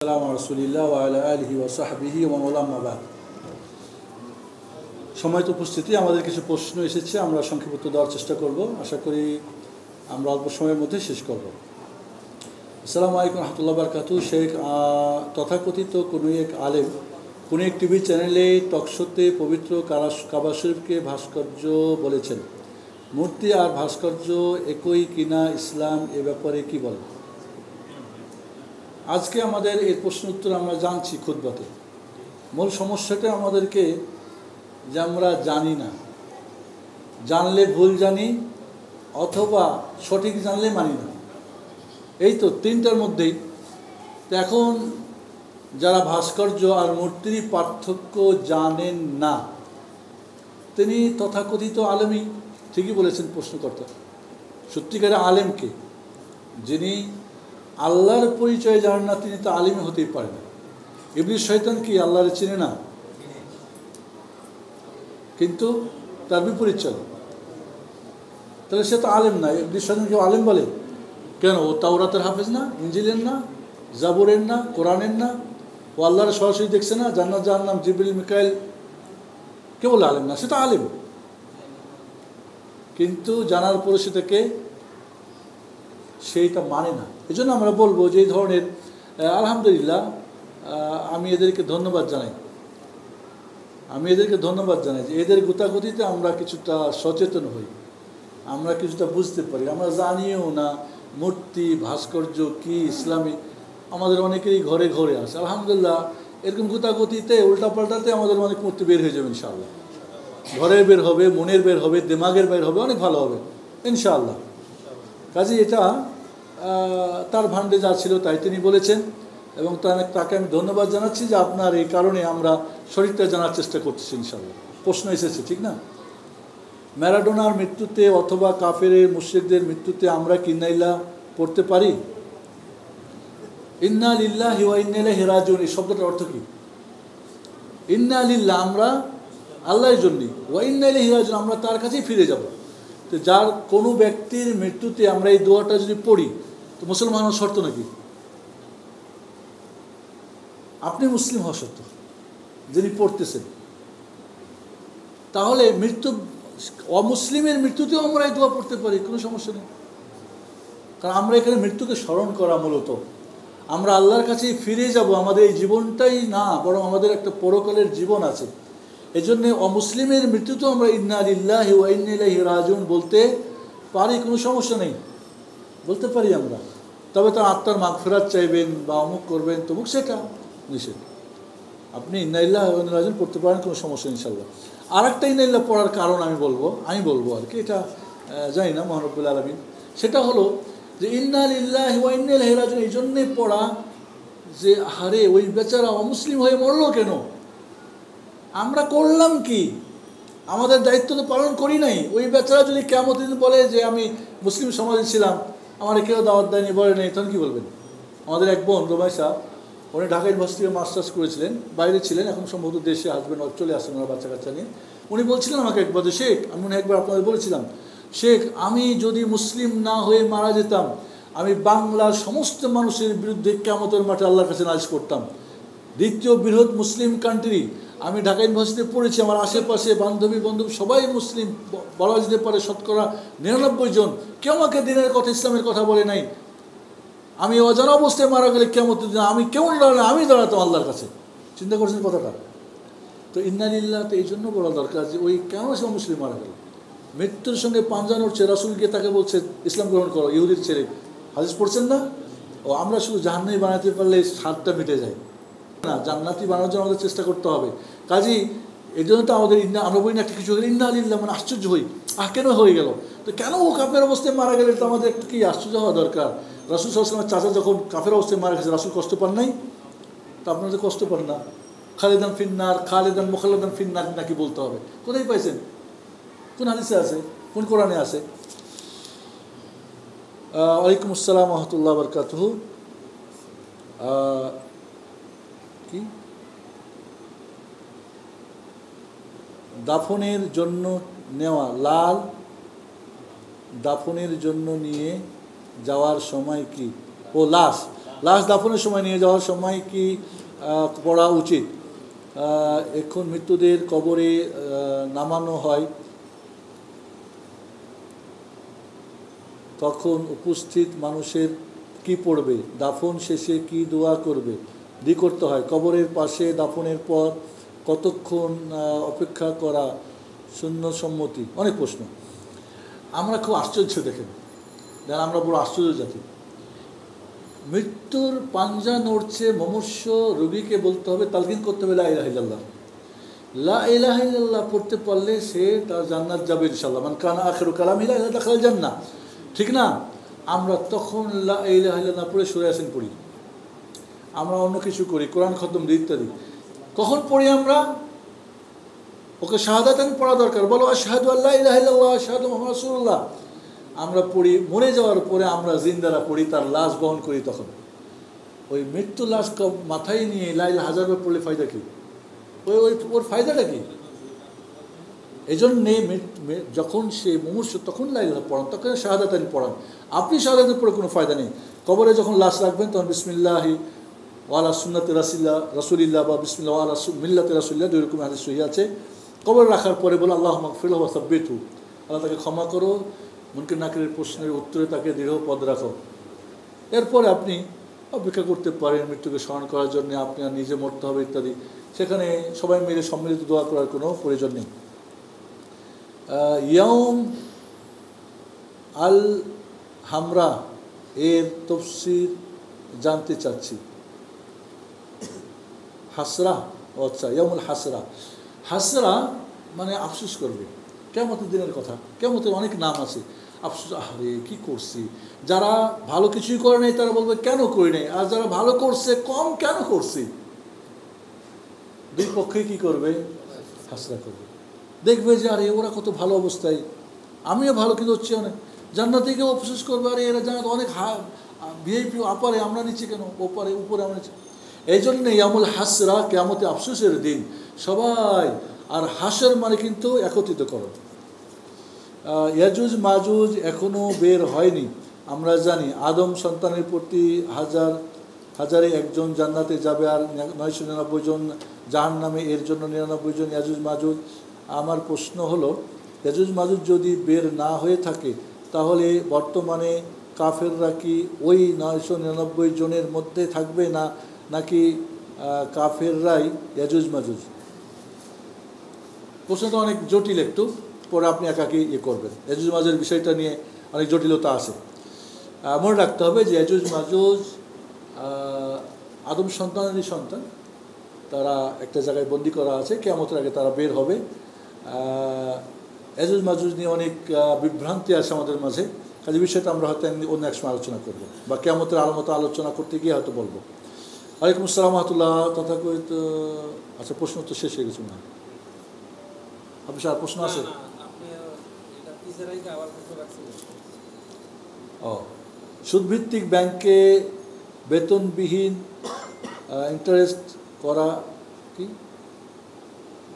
রাসূলিল্লাহ ওয়া আলা আলিহি ওয়া সাহবিহি ওয়া মান আম্মা বা'দ। সম্মানিত উপস্থিতি, আমাদের কিছু প্রশ্ন এসেছে, আমরা সংক্ষিপ্ত দেওয়ার চেষ্টা করব। আশা করি আমরা অল্প সময়ের মধ্যে শেষ করব। আসসালামু আলাইকুম রাহমাতুল্লাহি ওয়া বারাকাতুহু। শেখ তথাকথিত কোনো এক আলেম কোনো এক টিভি চ্যানেলে টকশোতে পবিত্র কাবা শরীফকে ভাস্কর্য বলেছেন। মূর্তি আর ভাস্কর্য একই কিনা, ইসলাম এ ব্যাপারে কি বলে? আজকে আমাদের এই প্রশ্ন উত্তর আমরা জানছি খুতবাতে। মূল সমস্যাটা আমাদেরকে যে আমরা জানি না, জানলে ভুল জানি অথবা সঠিক জানলে মানি না, এই তো তিনটার মধ্যেই। তো এখন যারা ভাস্কর্য আর মূর্তির পার্থক্য জানেন না, তিনি তথাকথিত আলেমই। ঠিকই বলেছেন প্রশ্নকর্তা। সত্যিকারের আলেমকে, যিনি আল্লাহর পরিচয় জানেন না, তিনি তো আলিমই হতেই পারেন না। ইবলিস শয়তান কি আল্লাহর চিনে না? কিন্তু তার বিপরীত চলে, তাহলে সে তো আলেম না। ইবলিস শয়তান কেউ আলেম বলে কেন? ও তাওরাতের হাফেজ না, ইনজিলের না, জাবুরের না, কোরআনের না? ও আল্লাহর সরাসরি দেখছে না? জান্নাত জাহান্নাম, জিবরিল মিকাইল, কে বলে আলেম না? সে তো আলেম, কিন্তু জানার পরে সেটাকে সেইটা মানে না। এই জন্য আমরা বলবো যে এই ধরনের আলহামদুলিল্লাহ, আমি এদেরকে ধন্যবাদ জানাই যে এদের গুতাগুতিতে আমরা কিছুটা সচেতন হই, আমরা কিছুটা বুঝতে পারি। আমরা জানিও না মূর্তি ভাস্কর্য কি ইসলামী, আমাদের অনেকেরই ঘরে ঘরে আছে। আলহামদুলিল্লাহ, এরকম গুতাগুতিতে উল্টাপাল্টাতে আমাদের অনেক মূর্তি বের হয়ে যাবে ইনশাআল্লাহ। ঘরের বের হবে, মনের বের হবে, দিমাগের বের হবে, অনেক ভালো হবে ইনশাআল্লাহ। কাজে এটা তার ভান্ডে যা ছিল তাই তিনি বলেছেন, এবং তাকে আমি ধন্যবাদ জানাচ্ছি যে আপনার এই কারণে আমরা শরীরটা জানার চেষ্টা করতেছি ইনশাআল্লাহ। প্রশ্ন এসেছে, ঠিক না? ম্যারাডোনার মৃত্যুতে অথবা কাফেরের মুশরিকদের মৃত্যুতে আমরা কি ইন্না পড়তে পারি? ইন্না লিল্লাহি ওয়া ইন্না ইলাইহি রাজিউন, এই শব্দটার অর্থ কি? ইন্না লিল্লাহ, আমরা আল্লাহর জন্যই, ওয়া ইন্না ইলাইহি রাজিউন, আমরা তার কাছেই ফিরে যাব। তো যার কোনো ব্যক্তির মৃত্যুতে আমরা এই দোয়াটা যদি পড়ি, তো মুসলমান হওয়ার শর্ত নাকি? আপনি মুসলিম হওয়া শর্ত, যিনি পড়তেছেন। তাহলে অমুসলিমের মৃত্যুতেও আমরা এই দোয়া পড়তে পারি, কোনো সমস্যা নেই। কারণ আমরা এখানে মৃত্যুকে স্মরণ করা, মূলত আমরা আল্লাহর কাছেই ফিরে যাব। আমাদের এই জীবনটাই না, বরং আমাদের একটা পরকালের জীবন আছে। এই জন্যে অমুসলিমের মৃত্যুতেও আমরা ইন্না লিল্লাহি ওয়া ইন্না ইলাইহি রাজিউন বলতে পারি, কোনো সমস্যা নেই, বলতে পারি আমরা। তবে তার আত্মার মাগফিরাত চাইবেন বা অমুক করবেন তমুক, সেটা নিষেধ। আপনি ইন্না লিল্লাহি ওয়া ইন্না ইলাইহি রাজিউন পড়তে পারেন, কোনো সমস্যা ইনশাআল্লাহ। আর একটা ইন্না লিল্লাহ পড়ার কারণ আমি বলবো আর কি, এটা জানি না মহান রব্বুল আলামিন, সেটা হলো যে ইন্না লিল্লাহি ওয়া ইন্না ইলাইহি রাজিউন এই জন্যে পড়া যে হারে ওই বেচারা অমুসলিম হয়ে মরলো কেন, আমরা করলাম কি? আমাদের দায়িত্ব তো পালন করি নাই। ওই বেচারা যদি কিয়ামতের দিন বলে যে আমি মুসলিম সমাজে ছিলাম, আমার কেউ দাওয়াত দেয়নি, বলে নেই, তখন কী বলবেন? আমাদের এক বোন রোমাইসা, উনি ঢাকা ইউনিভার্সিটিতে মাস্টার্স করেছিলেন, বাইরে ছিলেন, এখন সম্ভবত দেশে হাজবেন্ড চলে আসেন ওনার বাচ্চা কাচ্চা নিয়ে। উনি বলছিলেন আমাকে একবার যে শেখ, আমি মনে একবার আপনাদের বলেছিলাম, শেখ আমি যদি মুসলিম না হয়ে মারা যেতাম, আমি বাংলার সমস্ত মানুষের বিরুদ্ধে কিয়ামতের মাঠে আল্লাহর কাছে নালিশ করতাম। দ্বিতীয় বৃহৎ মুসলিম কান্ট্রি, আমি ঢাকা ইউনিভার্সিটিতে পড়েছি, আমার আশেপাশে বান্ধবী সবাই মুসলিম, বলা যেতে পারে শতকরা 99 জন। কেউ আমাকে দিনের কথা, ইসলামের কথা বলে নাই। আমি অজানা অবস্থায় মারা গেলে কিয়ামতের দিন আমি কেউ দাঁড়ালে আমি দাঁড়াতাম আল্লাহর কাছে। চিন্তা করছেন কথাটা? তো ইন্না লিল্লাহ তো এই জন্য বলা দরকার যে ওই কেন সে মুসলিম মারা গেল, মৃত্যুর সঙ্গে পাঞ্জা নড়ছে, রাসূলকে তাকে বলছে ইসলাম গ্রহণ করো, ইহুদির ছেলে। হাদিস পড়ছেন না? ও আমরা শুধু জাহান্নামী বানাতে পারলে স্বাদটা মিটে যায় না, জান্নাতি বানানোর জন্য আমাদের চেষ্টা করতে হবে। কাজেই এই জন্য তো আমাদের আমরা বলি না একটা কিছু হলে ইন্না লিল্লাহ, মানে আশ্চর্য হই, কেন হয়ে গেল? তো কেন ও কাফের অবস্থায় মারা গেলে তো আমাদের একটু কি আশ্চর্য হওয়া দরকার। রাসূল সাল্লাল্লাহু আলাইহি ওয়াসাল্লামের চাচা যখন কাফের অবস্থায় মারা গেছে, রাসূল কষ্ট পান নাই? তো আপনারা যে কষ্ট পান না, খালিদান ফিন্নার, খালিদান মুখাল্লাদান ফিন্নার নাকি বলতে হবে? কোথায় পাইছেন? কোন হাদিসে আছে? কোন কোরআনে আছে? ওয়ালাইকুম আসসালাম ওয়া রাহমাতুল্লাহি ওয়া বারাকাতুহু। কি দাফনের জন্য নেওয়া লাল দাফনের জন্য নিয়ে যাওয়ার সময় কি? ও লাশ লাশ দাফনের সময় নিয়ে যাওয়ার সময় কি পড়া উচিত? এখন মৃত্যুদের কবরে নামানো হয়, তখন উপস্থিত মানুষের কি পড়বে? দাফন শেষে কি দোয়া করবে? করতে হয়। কবরের পাশে দাফনের পর কতক্ষণ অপেক্ষা করা সুন্নতসম্মতি? অনেক প্রশ্ন। আমরা খুব আশ্চর্য দেখেন, আমরা বড় আশ্চর্য জাতি। মৃত্যুর পাঞ্জা নড়ছে, মুমূর্ষ রোগীকে বলতে হবে, তালকিন করতে হবে লা ইলাহা ইল্লাল্লাহ। লা ইলাহা ইল্লাল্লাহ পড়তে পারলে সে তার জান্নাত যাবে ইনশাআল্লাহ। মান কানা আখিরু কালামিহি লা ইলাহা ইল্লাল্লাহ দাখালাল জান্নাহ। ঠিক না? আমরা তখন লা ইলাহা ইল্লাল্লাহ পড়ে সূরা ইয়াসিন পড়ি, আমরা অন্য কিছু করি, কোরআন খতম দিই ইত্যাদি। কখন পড়ি আমরা? ওকে শাহাদাতান পড়া দরকার, বলো আশহাদু আল্লা ইলাহা ইল্লাল্লাহ আশহাদু মুহাম্মাদুর রাসূলুল্লাহ। আমরা পড়ি, মরে যাওয়ার পরে আমরা জিন্দারা পড়ি, তার লাশ বহন করি। তখন ওই মৃত্যু লাশ মাথায় নিয়ে লা ইলাহা হাজারবার পড়লে ফায়দা কি? ওর ফায়দাটা কি? এই জন্যে যখন সে মুমূর্ষ তখন লা ইলাহা পড়ান, তখন শাহাদাতান পড়ান। আপনি শাহাদাত পড়ে কোনো ফায়দা নেই। কবরে যখন লাশ রাখবেন তখন বিসমিল্লাহি ওয়ালা সুন্নাতে রাসূলিল্লাহ বা বিসমিল্লাহ ওয়ালা মিল্লাতে রাসূলিল্লাহ, দুই রকম হাদিস সহিহ আছে। কবরে রাখার পরে বলে আল্লাহুম্মা গফির লাহু ওয়া সাব্বিতহু, আল্লাহ তাকে ক্ষমা করো, মুনকির নাকিরের প্রশ্নের উত্তরে তাকে দৃঢ় পদ রাখো। এরপরে আপনি অপেক্ষা করতে পারেন মৃত্যুকে স্মরণ করার জন্য, আপনি আর নিজে মরতে হবে ইত্যাদি। সেখানে সবাই মিলে সম্মিলিত দোয়া করার কোনো প্রয়োজন নেই। ইয়াউম আল হামরা এর তফসির জানতে চাচ্ছি। হাসরা, আচ্ছা, ইয়াউমুল হাসরা। হাসরা মানে আফসোস করবে, কিয়ামতের দিনের কথা। কিয়ামতের অনেক নাম আছে। আফসোস, আরে কী করছি। যারা ভালো কিছুই করে নাই তারা বলবে কেন করি নাই, আর যারা ভালো করছে কম কেন করছি। দুই পক্ষে কি করবে? হাসরা করবে। দেখবে যে আরে ওরা কত ভালো অবস্থায়, আমিও ভালো কিন্তু হচ্ছে অনেক। জান্নাতে গিয়ে অফসোস করবে, আরে এরা জান্নাত অনেক ভিআইপি আপারে, আমরা নিচ্ছি কেন, ওপারে উপরে আমরা নিচ্ছি। এই জন্যে ইয়ামুল হাসরা, কিয়ামতে আফসোসের দিন সবাই। আর হাসর মানে কিন্তু একত্রিত করো। ইয়াজুজ মাজুজ এখনও বের হয়নি, আমরা জানি। আদম সন্তানের প্রতি হাজারে একজন জান্নাতে যাবে, আর 999 জন জাহান্নামে। এর জন্য 99 জন ইয়াজুজ মাজুজ। আমার প্রশ্ন হলো, ইয়াজুজ মাজুজ যদি বের না হয়ে থাকে তাহলে বর্তমানে কাফেররা কি ওই 999 জনের মধ্যে থাকবে, নাকি কাফেররাই ইয়াজুজ মাজুজ? প্রশ্নটা অনেক জটিল, একটু পরে আপনি একাকি করবেন। ইয়াজুজ মাজুজের বিষয়টা নিয়ে অনেক জটিলতা আছে। মনে রাখতে হবে যে ইয়াজুজ মাজুজ আদম সন্তানেরই সন্তান। তারা একটা জায়গায় বন্দি করা আছে, কিয়ামতের আগে তারা বের হবে। ইয়াজুজ মাজুজ নিয়ে অনেক বিভ্রান্তি আছে আমাদের মাঝে, কাজে বিষয়টা আমরা হয়তো অন্য এক সময় আলোচনা করব, বা কিয়ামতের আলামত আলোচনা করতে গিয়ে হয়তো বলবো। ওয়ালাইকুম আসসালাম রাহমাতুল্লাহ। তথাকথিত, আচ্ছা, প্রশ্ন তো শেষ হয়ে গেছে না? আপনি আর প্রশ্ন আছে? সুদভিত্তিক ব্যাংকে বেতনবিহীন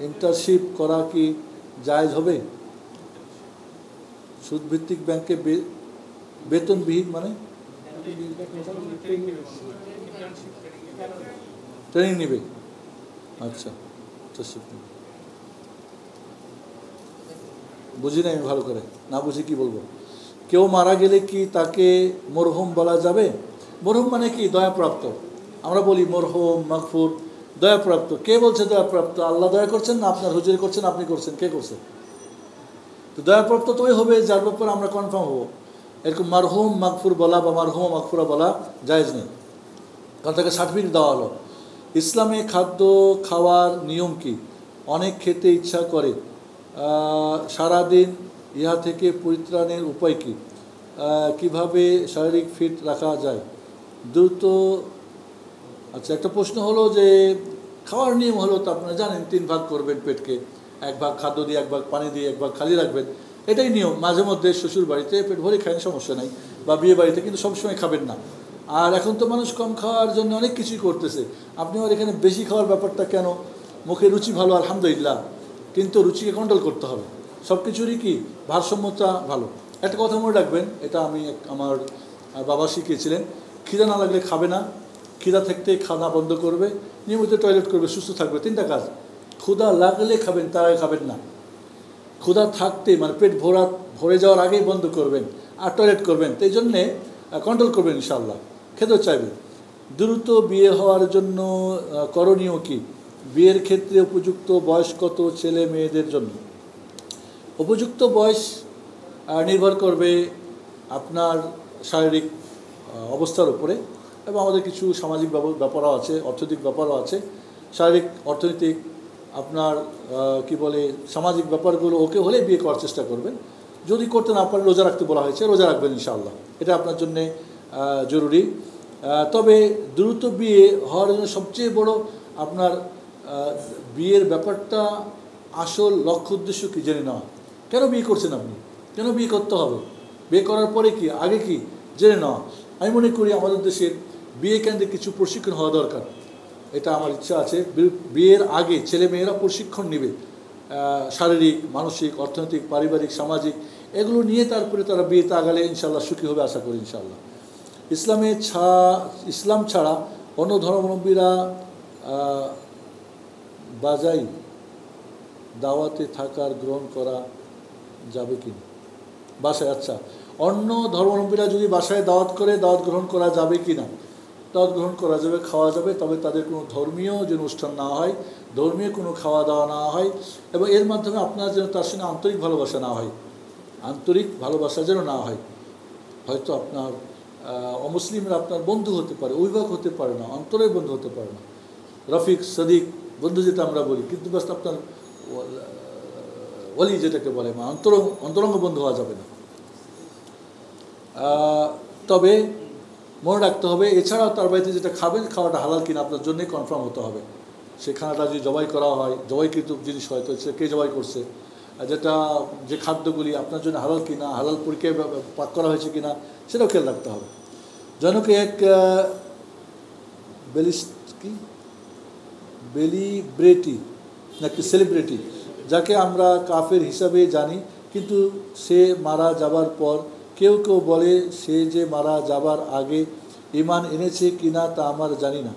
ইন্টার্নশিপ করা কি জায়েজ হবে? সুদভিত্তিক ব্যাংকে বেতনবিহীন মানে ট্রেনিং নেবে। আচ্ছা, বুঝি না আমি ভালো করে, না বুঝি কি বলবো। কেউ মারা গেলে কি তাকে মরহুম বলা যাবে? মরহুম মানে কি? দয়াপ্রাপ্ত। আমরা বলি মরহুম, মাগফুর, দয়াপ্রাপ্ত। কে বলছে দয়াপ্রাপ্ত? আল্লাহ দয়া করছেন না আপনার হুজুর করছেন, আপনি করছেন, কে করছে? তো দয়াপ্রাপ্ত তো ওই হবে যার ব্যাপারে আমরা কনফার্ম হবো। এরকম মারহুম মাগফুর বলা বা মারহুম মাগফুরা বলা জায়েজ নেই, কারণ তাকে সার্টিফিকেট দেওয়া হলো। ইসলামে খাদ্য খাওয়ার নিয়ম কি? অনেক খেতে ইচ্ছা করে, সারাদিন ইহা থেকে পরিত্রাণের উপায় কি? কিভাবে শারীরিক ফিট রাখা যায় দ্রুত? আচ্ছা, একটা প্রশ্ন হলো যে খাওয়ার নিয়ম হলো তো আপনারা জানেন 3 ভাগ করবেন পেটকে, 1 ভাগ খাদ্য দিয়ে, 1 ভাগ পানি দিয়ে, 1 ভাগ খালি রাখবেন। এটাই নিয়ম। মাঝে মধ্যে শ্বশুর বাড়িতে পেট ভরে খায়, সমস্যা নাই, বা বিয়ে বাড়িতে, কিন্তু সবসময় খাবেন না। আর এখন তো মানুষ কম খাওয়ার জন্য অনেক কিছুই করতেছে। আপনি আর এখানে বেশি খাওয়ার ব্যাপারটা কেন? মুখে রুচি ভালো আলহামদুলিল্লাহ, কিন্তু রুচিকে কন্ট্রোল করতে হবে। সব কিছুরই কি ভারসাম্যতা ভালো। একটা কথা মনে রাখবেন, এটা আমি আমার বাবা শিখিয়েছিলেন, খিদা না লাগলে খাবে না, খিদা থাকতে খাওয়া বন্ধ করবে, নিয়মিত টয়লেট করবে, সুস্থ থাকবে। 3টা কাজ। ক্ষুধা লাগলে খাবেন, তার আগে খাবেন না। ক্ষুধা থাকতে মানে পেট ভরে যাওয়ার আগেই বন্ধ করবেন, আর টয়লেট করবেন। তো এই জন্যে কন্ট্রোল করবেন ইনশাআল্লাহ, খেতেও চাইবেন। দ্রুত বিয়ে হওয়ার জন্য করণীয় কি? বিয়ের ক্ষেত্রে উপযুক্ত বয়স কত ছেলে মেয়েদের জন্য? উপযুক্ত বয়স নির্ভর করবে আপনার শারীরিক অবস্থার উপরে, এবং আমাদের কিছু সামাজিক ব্যাপারও আছে, অর্থনৈতিক ব্যাপারও আছে। শারীরিক, অর্থনৈতিক, আপনার কি বলে সামাজিক ব্যাপারগুলো ওকে হলে বিয়ে করার চেষ্টা করবেন। যদি করতে না পারেন, রোজা রাখতে বলা হয়েছে, রোজা রাখবেন ইনশাআল্লাহ, এটা আপনার জন্যে জরুরি। তবে দ্রুত বিয়ে হওয়ার জন্য সবচেয়ে বড় আপনার বিয়ের ব্যাপারটা, আসল লক্ষ্য উদ্দেশ্য কি জেনে নেওয়া। কেন বিয়ে করছেন আপনি, কেন বিয়ে করতে হবে, বিয়ে করার পরে কি, আগে কি, জেনে নেওয়া। আমি মনে করি আমাদের দেশের বিয়ে কেন্দ্রে কিছু প্রশিক্ষণ হওয়া দরকার, এটা আমার ইচ্ছা আছে। বিয়ের আগে ছেলে মেয়েরা প্রশিক্ষণ নেবে, শারীরিক, মানসিক, অর্থনৈতিক, পারিবারিক, সামাজিক, এগুলো নিয়ে তারপরে তারা বিয়েতে আগালে ইনশাআল্লাহ সুখী হবে, আশা করি ইনশাআল্লাহ। ইসলাম ছাড়া অন্য ধর্মাবলম্বীরা বাজাই দাওয়াতে থাকার গ্রহণ করা যাবে কি না? বাসায়, আচ্ছা, অন্য ধর্মাবলম্বীরা যদি বাসায় দাওয়াত করে, দাওয়াত গ্রহণ করা যাবে কি না? দাওয়াত গ্রহণ করা যাবে, খাওয়া যাবে, তবে তাদের কোনো ধর্মীয় যে অনুষ্ঠান না হয়, ধর্মীয় কোনো খাওয়া দাওয়া না হয়, এবং এর মাধ্যমে আপনার যেন তার সঙ্গে আন্তরিক ভালোবাসা না হয়, আন্তরিক ভালোবাসা যেন না হয়। হয়তো আপনার অমুসলিমরা আপনার বন্ধু হতে পারে, অভিভাবক হতে পারে না, অন্তরের বন্ধু হতে পারে না, রফিক, সদিক, বন্ধু যেটা আমরা বলি, কিন্তু বাস আপনার ওলি যেটাকে বলে, অন্তরঙ্গ বন্ধু হওয়া যাবে না। তবে মনে রাখতে হবে, এছাড়াও তার বাড়িতে যেটা খাবেন, খাওয়াটা হালাল কিনা আপনার জন্যই কনফার্ম হতে হবে। সে খানাটা যদি জবাই করা হয়, জবাইকৃত জিনিস হয়, তো সে কে জবাই করছে, যে খাদ্যগুলি আপনার জন্য হালাল কিনা, হালাল পরীক্ষায় পাক করা হয়েছে কিনা, সেটাও খেয়াল রাখতে হবে। জনকে এক বেলিব্রেটি নাকি সেলিব্রিটি, যাকে আমরা কাফের হিসাবে জানি, কিন্তু সে মারা যাবার পর কেউ কেউ বলে সে যে মারা যাবার আগে ঈমান এনেছে কিনা তা আমার জানি না,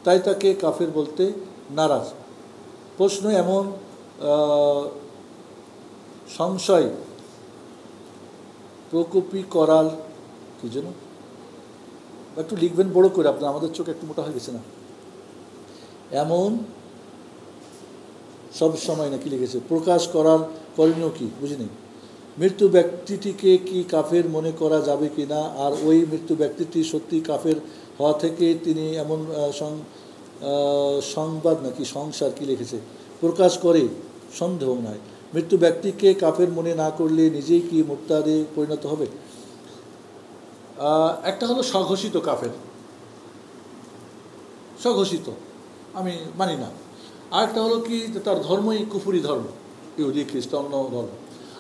তাই তাকে কাফের বলতে নারাজ। প্রশ্ন, এমন সংশয় প্রকোপী করার কি জন্য? একটু লিখবেন বড় করে, আপনার আমাদের চোখ একটু মোটা হয়ে গেছে না? এমন সব সময় নাকি লিখেছে, প্রকাশ করার করণীয় কি বুঝিনি। মৃত্যু ব্যক্তিটিকে কি কাফের মনে করা যাবে কি না, আর ওই মৃত্যু ব্যক্তিটি সত্যি কাফের হওয়া থেকে তিনি এমন সংবাদ নাকি সংসার কি লিখেছে প্রকাশ করে সন্দেহ নয়। মৃত্যু ব্যক্তিকে কাফের মনে না করলে নিজেই কি মুরতাদে পরিণত হবে? একটা হলো স্বঘোষিত কাফের, স্বঘোষিত, আমি মানি না। আরেকটা হলো কি, তার ধর্মই কুফরি ধর্ম, ইহুদি, খ্রিস্টান, অন্য ধর্ম।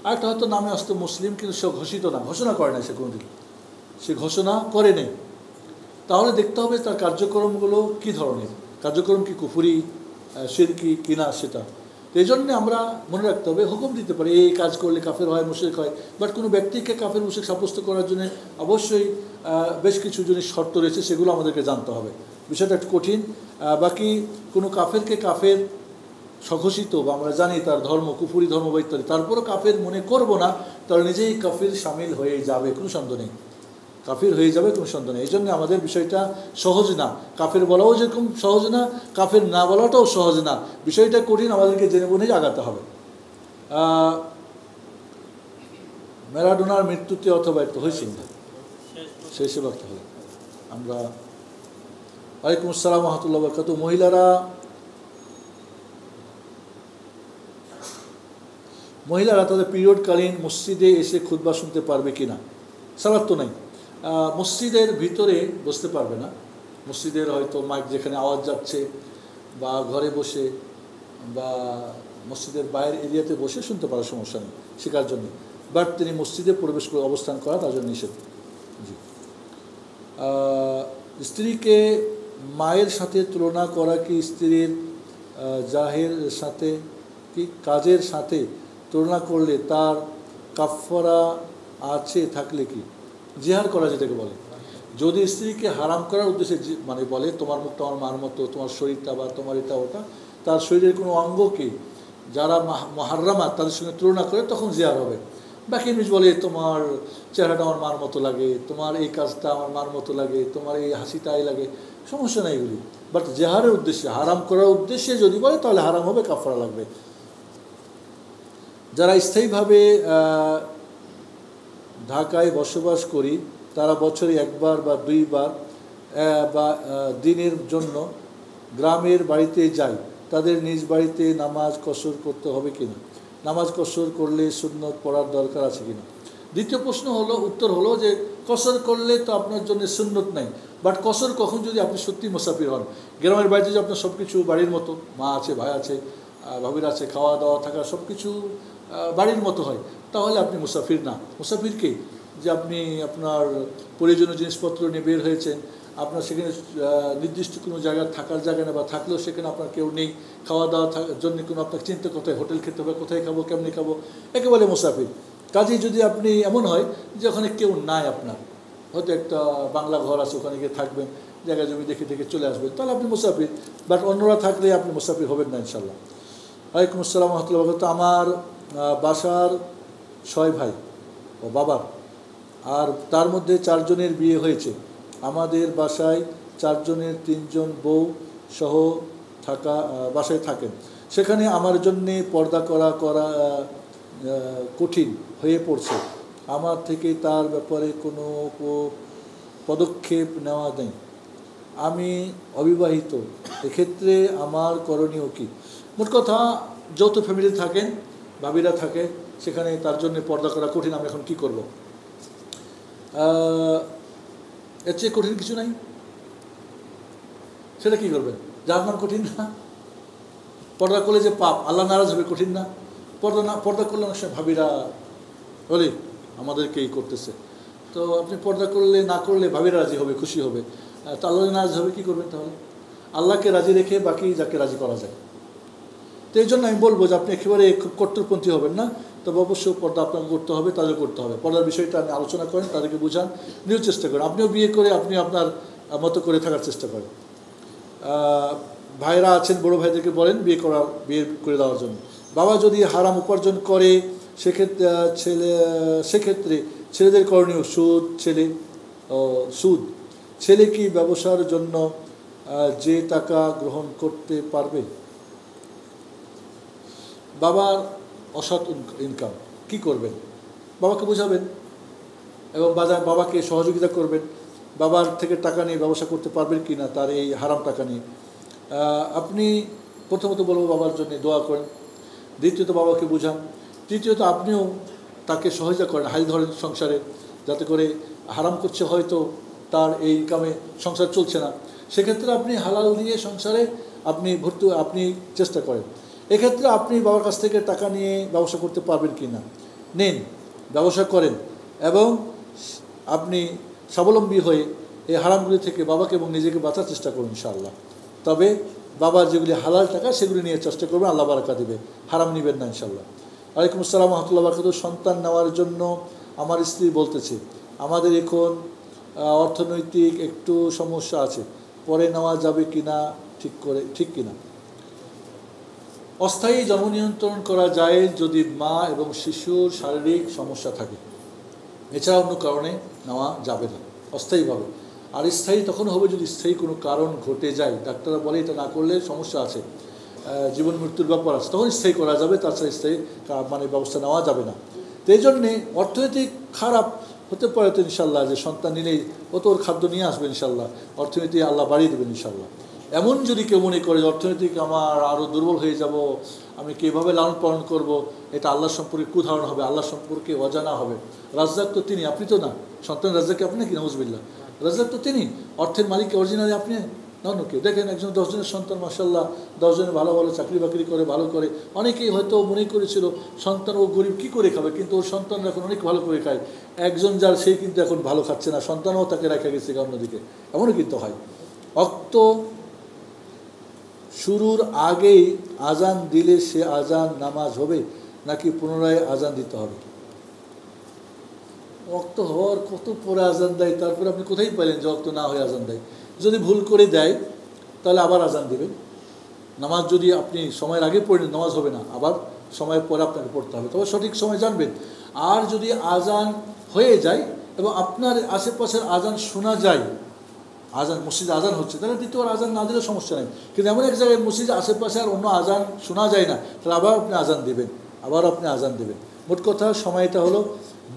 আরেকটা হয়তো নামে আসতো মুসলিম, কিন্তু সে ঘোষিত না, ঘোষণা করে না, সে কোনোদিন সে ঘোষণা করে নেই। তাহলে দেখতে হবে তার কার্যক্রমগুলো কী ধরনের, কার্যক্রম কি কুফরি, শিরকি কিনা, সেটা। তো এই জন্যে আমরা মনে রাখতে হবে, হুকুম দিতে পারি এই কাজ করলে কাফের হয়, মুশরিক হয়, বাট কোনো ব্যক্তিকে কাফের মুশরিক সাব্যস্ত করার জন্য অবশ্যই বেশ কিছু জিনিস শর্ত রয়েছে, সেগুলো আমাদেরকে জানতে হবে। বিষয়টা একটু কঠিন। বাকি কোনো কাফেরকে কাফের স্বঘোষিত বা আমরা জানি তার ধর্ম কুফরি ধর্ম বা ইত্যাদি, তারপরও কাফের মনে করব না, তাহলে নিজেই কাফির সামিল হয়ে যাবে, কোনো সন্দেহ নেই, কাফির হয়ে যাবে, কোনো সন্দেহ নেই। এই জন্য আমাদের বিষয়টা সহজ না, কাফের বলাও যেরকম সহজ না, কাফের না বলাটাও সহজ না, বিষয়টা কঠিন, আমাদেরকে জেনে বুঝে আগাতে হবে। ম্যারাডোনার মৃত্যুতে অথবা একটু হয়েছিল না, শেষে বলতে হবে আমরা। ওয়ালাইকুম আসসালাম রহমতুল্লাহ বরকাতুহ। মহিলারা তাদের পিরিয়ডকালীন মসজিদে এসে খুতবা শুনতে পারবে কি না? সালাত তো নাই, মসজিদের ভিতরে বসতে পারবে না, মসজিদের হয়তো মাইক যেখানে আওয়াজ যাচ্ছে, বা ঘরে বসে, বা মসজিদের বাইরের এরিয়াতে বসে শুনতে পারার সমস্যা নেই শেখার জন্য, বাট তিনি মসজিদে প্রবেশ করে অবস্থান করা তার জন্য নিষেধ। জি। স্ত্রীকে মায়ের সাথে তুলনা করা কি স্ত্রীর জাহের সাথে কি কাজের সাথে তুলনা করলে তার কাফফারা আছে থাকলে কি জিহার করা যেটাকে বলে, যদি স্ত্রীকে হারাম করার উদ্দেশ্যে মানে বলে তোমার মুখটা আমার মার মতো, তোমার শরীরটা বা তোমার এটা ওটা, তার শরীরের কোনো অঙ্গকে যারা মুহাররামাত তাদের সঙ্গে তুলনা করে তখন জিয়ার হবে। বাকি জিনিস বলে তোমার চেহারাটা আমার মার মতো লাগে, তোমার এই কাজটা আমার মার মতো লাগে, তোমার এই হাসিটা এই লাগে, সমস্যা নাই এগুলি। বাট জেহারের উদ্দেশ্যে, হারাম করার উদ্দেশ্যে যদি বলে তাহলে হারাম হবে, কাফারা লাগবে। যারা স্থায়ীভাবে ঢাকায় বসবাস করি তারা বছরে একবার বা দুইবার বা দিনের জন্য গ্রামের বাড়িতে যায়, তাদের নিজ বাড়িতে নামাজ কসর করতে হবে কিনা, নামাজ কসর করলে সুন্নত পড়ার দরকার আছে কিনা। দ্বিতীয় প্রশ্ন হলো, উত্তর হলো যে কসর করলে তো আপনার জন্য সুন্নত নাই, বাট কসর কখন যদি আপনি সত্যি মুসাফির হন। গ্রামের বাড়িতে যে আপনার সব কিছু বাড়ির মতো, মা আছে, ভাই আছে, ভাবির আছে, খাওয়া দাওয়া থাকা সব কিছু বাড়ির মতো হয়, তাহলে আপনি মুসাফির না। মুসাফিরকে যে আপনি আপনার প্রয়োজনীয় জিনিসপত্র নিয়ে বের হয়েছেন, আপনার সেখানে নির্দিষ্ট কোনো জায়গায় থাকার জায়গা নেই, বা থাকলেও সেখানে আপনার কেউ নেই, খাওয়া দাওয়ার জন্য কোনো আপনার চিন্তা কোথায় হোটেল খেতে হবে, কোথায় খাবো, কেমনি খাবো, একেবারে মুসাফির। কাজেই যদি আপনি এমন হয় যে ওখানে কেউ নাই, আপনার হয়তো একটা বাংলা ঘর আছে, ওখানে গিয়ে থাকবেন, জায়গা জমি দেখে দেখে চলে আসবেন, তাহলে আপনি মুসাফির। বাট অন্যরা থাকলে আপনি মুসাফির হবেন না ইনশাল্লাহ। ওয়ালাইকুম আসসালাম রহমতুল্লাহ বরকাতুহু। আমার বাসার 6 ভাই ও বাবার, আর তার মধ্যে 4 জনের বিয়ে হয়েছে। আমাদের বাসায় 4 জনের 3 জন বউ সহ বাসায় থাকেন। সেখানে আমার জন্যে পর্দা করা কঠিন হয়ে পড়ছে। আমার থেকে তার ব্যাপারে কোনো পদক্ষেপ নেওয়া নেই। আমি অবিবাহিত, এক্ষেত্রে আমার করণীয় কী? মোট কথা, যৌথ ফ্যামিলি থাকেন, ভাবিরা থাকে, সেখানে তার জন্য পর্দা করা কঠিন, আমি এখন কী করব? এর চেয়ে কঠিন কিছু নাই। সেটা কী করবেন? জাহান্নাম কঠিন না? পর্দা করলে যে পাপ, আল্লাহ নারাজ হবে, কঠিন না? পর্দা করলে অনেক সময় ভাবিরা বলে আমাদেরকেই করতেছে, তো আপনি পর্দা করলে না করলে ভাবিরা রাজি হবে, খুশি হবে, তো আল্লাহ নারাজ হবে, কী করবেন তাহলে? আল্লাহকে রাজি রেখে বাকি যাকে রাজি করা যায়। তো এই জন্য আমি বলবো যে আপনি একেবারে খুব কট্টরপন্থী হবেন না, তবে অবশ্যই পর্দা আপনাকে করতে হবে, তাদের করতে হবে। পর্দার বিষয়টা আপনি আলোচনা করেন, তাদেরকে বুঝান, নিজেও চেষ্টা করেন, আপনিও বিয়ে করে আপনি আপনার মতো করে থাকার চেষ্টা করেন। ভাইরা আছেন, বড় ভাইদেরকে বলেন বিয়ে করে দেওয়ার জন্য। বাবা যদি হারাম উপার্জন করে সেক্ষেত্রে ছেলেদের করণীয় সুদ। ছেলে কি ব্যবসার জন্য যে টাকা গ্রহণ করতে পারবে? বাবার অসৎ ইনকাম কি করবেন? বাবাকে বোঝাবেন এবং বাবাকে সহযোগিতা করবেন। বাবার থেকে টাকা নিয়ে ব্যবসা করতে পারবেন কি না, তার এই হারাম টাকা নিয়ে। আপনি প্রথমত বলবো বাবার জন্য দোয়া করেন, দ্বিতীয়ত বাবাকে বোঝান, তৃতীয়ত আপনিও তাকে সহায়তা করেন, হাল ধরেন সংসারে, যাতে করে হারাম করছে, হয়তো তার এই ইনকামে সংসার চলছে না, সেক্ষেত্রে আপনি হালাল দিয়ে সংসারে আপনি চেষ্টা করেন। এক্ষেত্রে আপনি বাবার কাছ থেকে টাকা নিয়ে ব্যবসা করতে পারবেন কি না, নেন, ব্যবসা করেন এবং আপনি স্বাবলম্বী হয়ে এই হারামগুলি থেকে বাবাকে এবং নিজেকে বাঁচার চেষ্টা করুন ইনশাআল্লাহ। তবে বাবার যেগুলি হালাল টাকা সেগুলি নিয়ে চেষ্টা করবেন, আল্লাহ বারাকা দিবে, হারাম নেবেন না ইনশাআল্লাহ। ওয়ালাইকুম আসসালাম রহমতুল্লাহ বরকাতুহু। সন্তান নেওয়ার জন্য আমার স্ত্রী বলতেছে আমাদের এখন অর্থনৈতিক একটু সমস্যা আছে, পরে নেওয়া যাবে কিনা, ঠিক কিনা? অস্থায়ী জন্ম নিয়ন্ত্রণ করা যায় যদি মা এবং শিশুর শারীরিক সমস্যা থাকে, এছাড়া অন্য কারণে নেওয়া যাবে না অস্থায়ীভাবে। আর স্থায়ী তখন হবে যদি স্থায়ী কোনো কারণ ঘটে যায়, ডাক্তাররা বলে এটা না করলে সমস্যা আছে, জীবন মৃত্যুর ব্যাপার আছে, তখন স্থায়ী করা যাবে, তাছাড়া স্থায়ী ব্যবস্থা নেওয়া যাবে না। তো এই জন্যে অর্থনৈতিক খারাপ হতে পারে তো ইনশাল্লাহ, যে সন্তান নিলেই ও তো ওর খাদ্য নিয়ে আসবে ইনশাল্লাহ, অর্থনীতি আল্লাহ বাড়িয়ে দেবেন ইনশাল্লাহ। এমন যদি কেউ মনে করে অর্থনৈতিক আমার আরও দুর্বল হয়ে যাব, আমি কীভাবে লালন পালন করব, এটা আল্লাহ সম্পর্কে কুধারণ হবে, আল্লাহ সম্পর্কে অজানা হবে। রাজ্জাক তো তিনি, আপনি তো না। সন্তান রাজ্জাককে আপনি কি? নাউজুবিল্লাহ। রাজ্জাক তো তিনি, অর্থের মালিক অরিজিনালি আপনি না, অন্য কেউ। দেখেন একজন 10 জনের সন্তান, মাশাআল্লাহ 10 জনে ভালো ভালো চাকরি বাকরি করে, ভালো করে। অনেকেই হয়তো মনে করেছিল সন্তান ও গরিব কী করে খাবে, কিন্তু ওর সন্তানরা এখন অনেক ভালো করে খায়। একজন যার সেই কিন্তু এখন ভালো খাচ্ছে না, সন্তানও তাকে রেখে গেছে অন্যদিকে, এমনও কিন্তু হয়। অক্ত শুরুর আগেই আজান দিলে সে আজান নামাজ হবে নাকি পুনরায় আজান দিতে হবে? ওয়াক্ত হওয়ার কত পরে আজান দেয়, তারপরে আপনি কোথায় পেলেন যে ওয়াক্ত না হয়ে আজান দেয়? যদি ভুল করে দেয় তাহলে আবার আজান দেবেন। নামাজ যদি আপনি সময়ের আগে পড়েন নামাজ হবে না, আবার সময়ের পরে আপনাকে পড়তে হবে, তবে সঠিক সময় জানবেন। আর যদি আজান হয়ে যায় এবং আপনার আশেপাশের আজান শোনা যায়, আজান মসজিদে আজান হচ্ছে, তাহলে দ্বিতীয়বার আজান না দিলেও সমস্যা নেই। কিন্তু এমন এক জায়গায় মসজিদে আশেপাশে আর অন্য আজান শোনা যায় না, তাহলে আবার আপনি আজান দেবেন, আবার আপনি আজান দেবেন। মোট কথা সময়টা হলো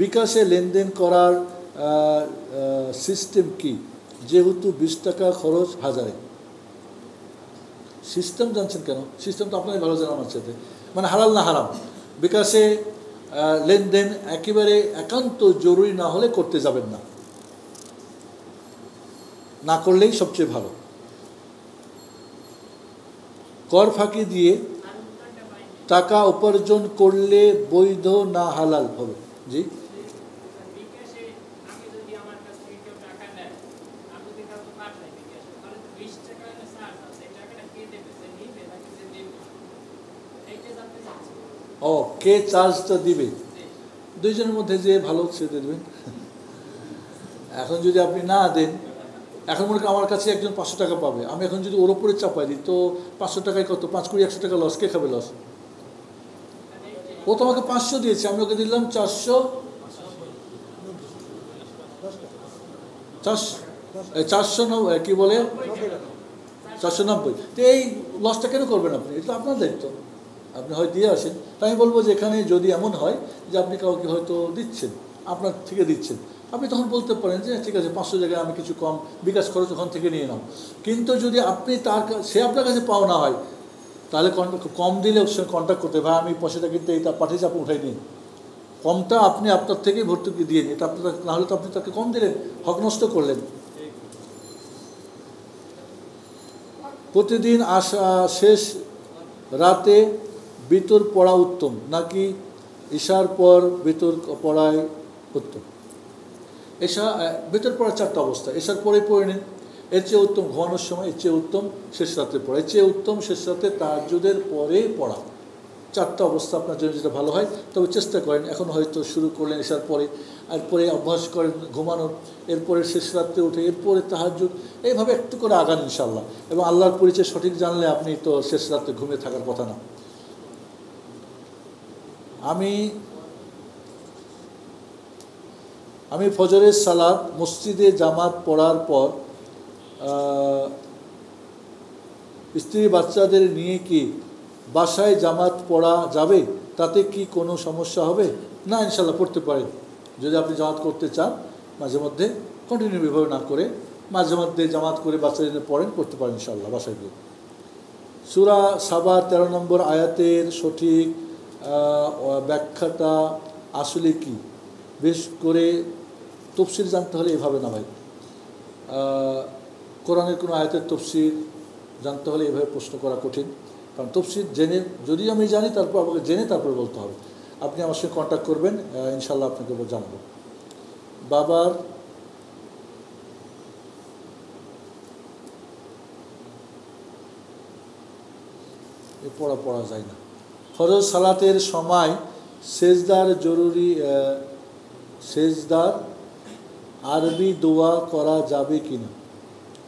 বিকাশে লেনদেন করার সিস্টেম কি, যেহেতু 20 টাকা খরচ 1000-এ। সিস্টেম জানছেন কেন? সিস্টেম তো আপনারই ভালো জানা আমার সাথে, মানে হালাল না হারাম। বিকাশে লেনদেন একেবারে একান্ত জরুরি না হলে করতে যাবেন না, না করলেই সবচেয়ে ভালো। কর ফাঁকি দিয়ে টাকা উপার্জন করলে বৈধ না হালাল হবে? জি, ও কে চার্জটা দিবে? দুইজনের মধ্যে যে ভালো সে দেবেন। এখন যদি আপনি না দেন, এখন মনে করেন আমার কাছে একজন 500 টাকা পাবে, আমি এখন যদি ওর ওপরে চাপাই দিই তো 500 টাকায় কত, 5 কোটি 100 টাকা লস, কে খাবে লস? ও তো আমাকে 500 দিয়েছে, আমি ওকে দিলাম 400, 490 কি বলে 490। তো এই লসটা কেন করবেন আপনি? এটা আপনার দায়িত্ব, আপনি হয় দিয়ে আসেন। তাই আমি বলবো যে এখানে যদি এমন হয় যে আপনি কাউকে হয়তো দিচ্ছেন, আপনার থেকে দিচ্ছেন, আপনি তখন বলতে পারেন যে ঠিক আছে 500 জায়গায় আমি কিছু কম বিকাশ খরচ ওখান থেকে নিয়ে নাও। কিন্তু যদি আপনি সে আপনার কাছে পাওনা হয়, তাহলে কম দিলে ওর সঙ্গে কন্ট্যাক্ট করতে, ভাই আমি পয়সাটা কিন্তু এইটা পাঠিয়েছি আপনি উঠাই নিন, কমটা আপনি আপনার থেকেই ভর্তুকি দিয়ে নিন, এটা আপনার নাহলে তো আপনি তাকে কম দিলেন, হক নষ্ট করলেন। প্রতিদিন শেষ রাতে বিতর পড়া উত্তম নাকি ঈশার পর বিতর পড়াই উত্তম? বিতর পড়ার 4টা অবস্থা, ঈশার পরে পড়ে নিন, এর চেয়ে উত্তম ঘুমানোর সময়, এর চেয়ে উত্তম শেষ রাতে পড়া, এর চেয়ে উত্তম শেষ রাতে তাহাজ্জুদের পরে পড়া। 4টা অবস্থা আপনার জন্য যেটা ভালো হয়। তবে চেষ্টা করেন, এখন হয়তো শুরু করলেন ঈশার পরে, এরপরে অভ্যাস করেন ঘুমানোর, এরপরে শেষ রাত্রে উঠে, এরপরে তাহাজ্জুদ, এইভাবে একটু করে আগান ইনশাআল্লাহ। এবং আল্লাহর পরিচয় সঠিক জানলে আপনি তো শেষ রাত্রে ঘুমিয়ে থাকার কথা না। আমি ফজরের সালাত মসজিদে জামাত পড়ার পর স্ত্রী বাচ্চাদের নিয়ে কি বাসায় জামাত পড়া যাবে? তাতে কি কোনো সমস্যা হবে? না, ইনশাল্লাহ পড়তে পারেন। যদি আপনি জামাত করতে চান, মাঝে মধ্যে কন্টিনিউ বিভাগ না করে মাঝে মধ্যে জামাত করে বাচ্চাদের পড়েন, করতে পারেন ইনশাল্লাহ বাসায় গিয়ে। সূরা সাবা 13 নম্বর আয়াতের সঠিক ব্যাখ্যাটা আসলে কি? বেশ করে তফসির জানতে হলে এভাবে না ভাই, কোরআনের কোনো আয়াতের তফসির জানতে হলে এভাবে প্রশ্ন করা কঠিন। কারণ তফসির জেনে, যদি আমি জানি তারপর আমাকে জেনে তারপরে বলতে হবে। আপনি আমার সঙ্গে কন্ট্যাক্ট করবেন, ইনশাল্লাহ আপনাকে জানাবো। বাবার পড়া যায় না। ফরজ সালাতের সময় সেজদার আরবি দোয়া করা যাবে কি না?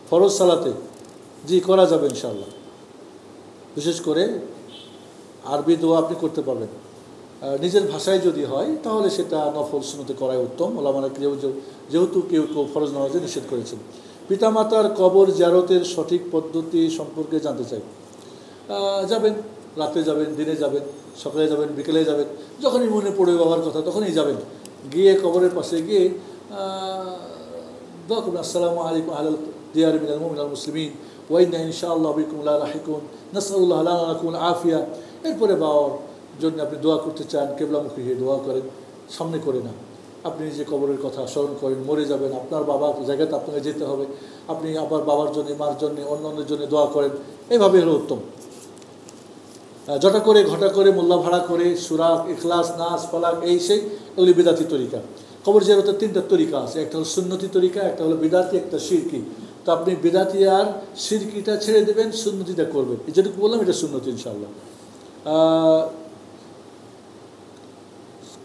ফরজ সালাতে জি করা যাবে ইনশাআল্লাহ। বিশেষ করে আরবি দোয়া আপনি করতে পারবেন। নিজের ভাষায় যদি হয় তাহলে সেটা নফল সুন্নতে করাই উত্তম। ওলামারা যেহেতু কেউ ফরজ নামাজে নিষেধ করেছেন। পিতামাতার কবর জিয়ারতের সঠিক পদ্ধতি সম্পর্কে জানতে চাই। যাবেন, রাতে যাবেন, দিনে যাবেন, সকালে যাবেন, বিকেলে যাবেন, যখনই মনে পড়বে বাবার কথা তখনই যাবেন। গিয়ে কবরের পাশে গিয়ে দোয়া করবেন, আসসালামু আলাইকুম আহলাল দিয়ার মিনাল মুমিনিন মুসলিমিন ওয়া ইন্না ইনশাআল্লাহ বিকুম লাহিকুন নাসআলুল্লাহ লানা ওয়া লাকুম আফিয়া। এরপরে বাবার জন্য আপনি দোয়া করতে চান, কিবলামুখী হয়ে দোয়া করেন, সামনে করে না। আপনি নিজে কবরের কথা স্মরণ করেন, মরে যাবেন, আপনার বাবার জায়গাতে আপনাকে যেতে হবে, আপনি আবার বাবার জন্য, মার জন্য, অন্যান্যের জন্য দোয়া করেন। এইভাবে হলো উত্তম। জটা করে ঘটা করে মোল্লা ভাড়া করে সূরা ইখলাস, নাস, ফালাক, এই সেই এগুলি বিদাতি তরিকা। কবর জিয়ারতের 3টা তরিকা আছে, একটা হলো সুন্নতি তরিকা, একটা হলো বিদাতি, একটা শিরকি। তো আপনি বিদাতি আর শিরকিটা ছেড়ে দেবেন, সুন্নতিটা করবেন। এই যেটুকু বললাম এটা সুন্নতি ইনশাআল্লাহ।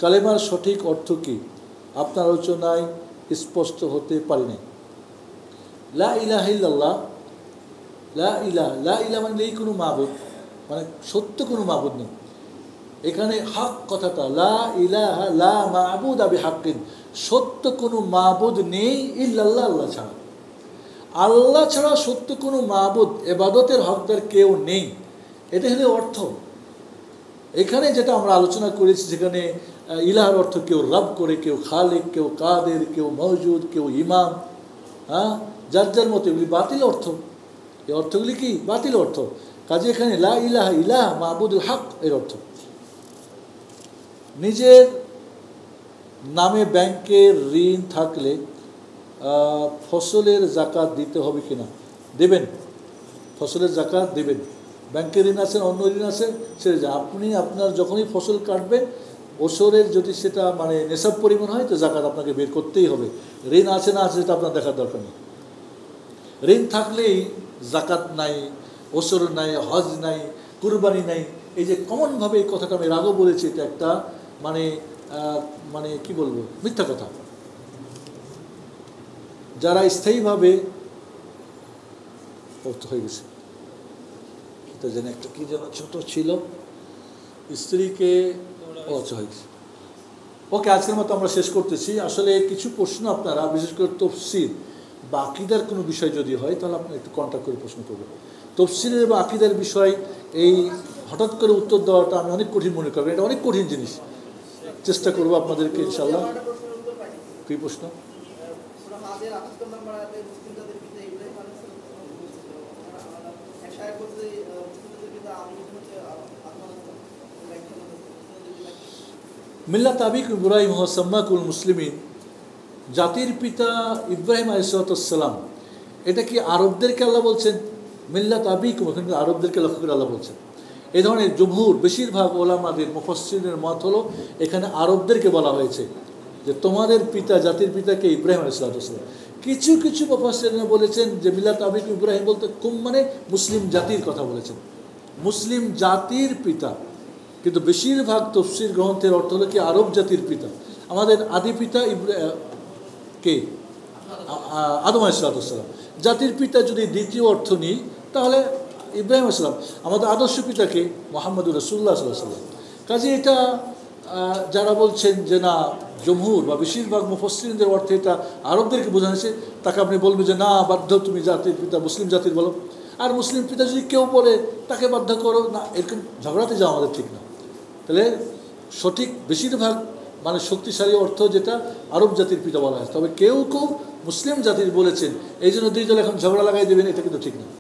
কালেমার সঠিক অর্থ কী? আপনার আলোচনায় স্পষ্ট হতে পারি নাই। লা ইলাহা ইল্লাল্লাহ, লা ইলাহা মানে নেই কোনো মাবুদ, মানে সত্য কোনো মাবুদ নেই। এখানে হক কথাটা, লা ইলাহা লা মাবুদা বিহাক্কিন, সত্য কোনো মাবুদ নেই ইল্লাল্লাহ, আল্লাহ ছাড়া। আল্লাহ ছাড়া সত্য কোনো মাবুদ, ইবাদতের হকদার কেউ নেই, এটা হলো অর্থ। এখানে যেটা আমরা আলোচনা করেছি, যেখানে ইলাহার অর্থ কেউ রব করে, কেউ খালিক, কেউ কাদের, কেউ মওজুদ, কেউ ইমাম, হ্যাঁ, যার যার মতো, এগুলি বাতিল অর্থ। এই অর্থগুলি কি বাতিল অর্থ। কাজে এখানে লা ইলাহা ইলাহ মাবুদুল হক এর অর্থ। নিজের নামে ব্যাংকের ঋণ থাকলে ফসলের জাকাত দিতে হবে কিনা? দেবেন, ফসলের জাকাত দেবেন। ব্যাংকের ঋণ আছে, অন্য ঋণ আছে, সেটা আপনি আপনার যখনই ফসল কাটবেন, বছরের যদি সেটা মানে নেশাব পরিমাণ হয়, তো জাকাত আপনাকে বের করতেই হবে। ঋণ আছে না আছে সেটা আপনার দেখার দরকার নেই। ঋণ থাকলেই জাকাত নাই, ওসর নাই, হজ নাই, কুরবানি নাই, এই যে কমনভাবে এই কথাটা আমি আগেও বলেছি, এটা একটা মানে মানে কি বলবো, মিথ্যা কথা। যারা স্থায়ীভাবে হয়ে গেছে, এটা যেন একটা কি যেন ছোট ছিল, স্ত্রীকে হয়ে গেছে। ওকে, আজকের মতো আমরা শেষ করতেছি। আসলে কিছু প্রশ্ন আপনারা, বিশেষ করে তফসির বা আকিদার কোনো বিষয় যদি হয়, তাহলে আপনি একটু কন্ট্যাক্ট করে প্রশ্ন করবেন। তফসিরের বা আকিদার বিষয় এই হঠাৎ করে উত্তর দেওয়াটা আমি অনেক কঠিন মনে করবেন, এটা অনেক কঠিন জিনিস। চেষ্টা করবো আপনাদেরকে ইনশাআল্লাহ। কী প্রশ্ন? মিল্লাত আবিকুম ইব্রাহিম ওয়া সাম্মাকুল মুসলিমিন, জাতির পিতা ইব্রাহিম আলাইহিসসালাম, এটা কি আরবদেরকে আল্লাহ বলছেন? মিল্লাত আবিকুম, ওখানে আরবদেরকে লক্ষ্য করে আল্লাহ বলছেন। এই ধরনের জমহুর, বেশিরভাগ ওলামাদের মুফাসসিরিনের মত হলো এখানে আরবদেরকে বলা হয়েছে যে তোমাদের পিতা, জাতির পিতাকে ইব্রাহিম আলাইহিসসালাম। কিছু কিছু মুফাসসিরিন বলেছেন যে মিল্লাত আবিকুম ইব্রাহিম বলতে কুম মানে মুসলিম জাতির কথা বলেছেন, মুসলিম জাতির পিতা। কিন্তু বেশিরভাগ তফসির গ্রন্থের অর্থ হলো কি আরব জাতির পিতা। আমাদের আদি পিতা কে? আদম আলাইহিসসালাম। জাতির পিতা যদি দ্বিতীয় অর্থ নিই, তাহলে ইব্রাহিম আলাইহিসসালাম। আমাদের আদর্শ পিতাকে মুহাম্মদুর রাসূলুল্লাহ সাল্লাল্লাহু আলাইহি ওয়াসাল্লাম। কাজে এটা যারা বলছেন যে না, জমহুর বা বেশিরভাগ মুফাসসিরিনদের অর্থে এটা আরবদেরকে বোঝানো হয়েছে, তাকে আপনি বলবেন যে না, বাধ্য তুমি জাতির পিতা মুসলিম জাতির বলো। আর মুসলিম পিতা যদি কেউ বলে তাকে বাধ্য করো না, এরকম ঝগড়াতে যাওয়া আমাদের ঠিক না। তাহলে সঠিক বেশিরভাগ মানে শক্তিশালী অর্থ যেটা আরব জাতির পিতা বলা হয়। তবে কেউ কেউ মুসলিম জাতির বলেছেন, এই জন্য দুই দল এখন ঝগড়া লাগাই দেবেন, এটা কিন্তু ঠিক না।